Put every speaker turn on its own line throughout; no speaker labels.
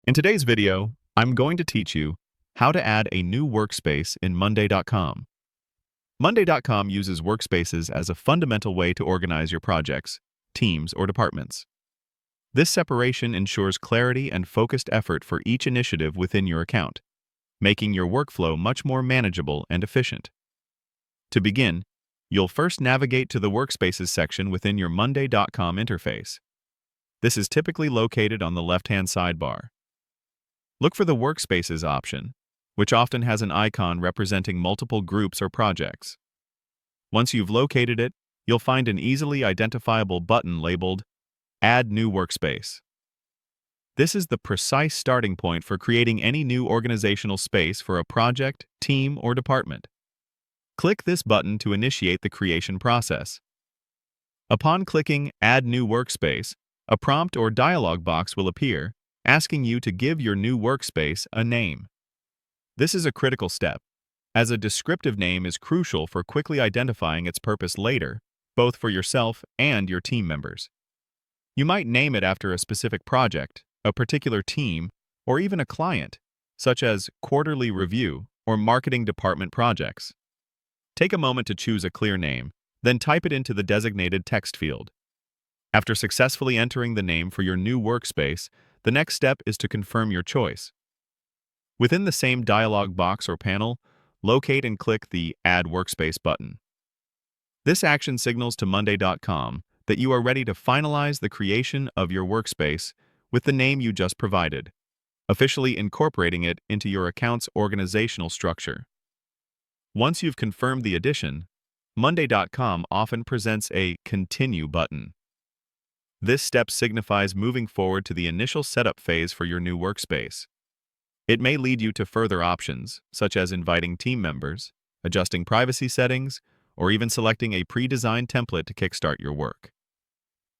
In today's video, I'm going to teach you how to add a new workspace in Monday.com. Monday.com uses workspaces as a fundamental way to organize your projects, teams, or departments. This separation ensures clarity and focused effort for each initiative within your account, making your workflow much more manageable and efficient. To begin, you'll first navigate to the Workspaces section within your Monday.com interface. This is typically located on the left-hand sidebar. Look for the Workspaces option, which often has an icon representing multiple groups or projects. Once you've located it, you'll find an easily identifiable button labeled Add New Workspace. This is the precise starting point for creating any new organizational space for a project, team, or department. Click this button to initiate the creation process. Upon clicking Add New Workspace, a prompt or dialog box will appear, asking you to give your new workspace a name. This is a critical step, as a descriptive name is crucial for quickly identifying its purpose later, both for yourself and your team members. You might name it after a specific project, a particular team, or even a client, such as Quarterly Review or Marketing Department Projects. Take a moment to choose a clear name, then type it into the designated text field. After successfully entering the name for your new workspace, the next step is to confirm your choice. Within the same dialog box or panel, locate and click the Add Workspace button. This action signals to Monday.com that you are ready to finalize the creation of your workspace with the name you just provided, officially incorporating it into your account's organizational structure. Once you've confirmed the addition, Monday.com often presents a Continue button. This step signifies moving forward to the initial setup phase for your new workspace. It may lead you to further options, such as inviting team members, adjusting privacy settings, or even selecting a pre-designed template to kickstart your work.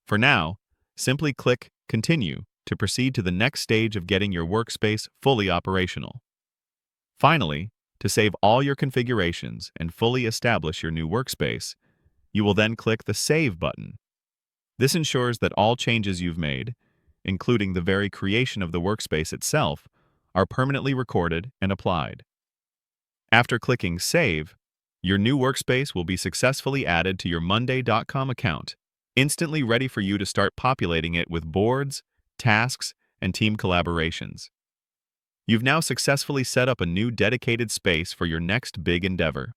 For now, simply click Continue to proceed to the next stage of getting your workspace fully operational. Finally, to save all your configurations and fully establish your new workspace, you will then click the Save button. This ensures that all changes you've made, including the very creation of the workspace itself, are permanently recorded and applied. After clicking Save, your new workspace will be successfully added to your Monday.com account, instantly ready for you to start populating it with boards, tasks, and team collaborations. You've now successfully set up a new dedicated space for your next big endeavor.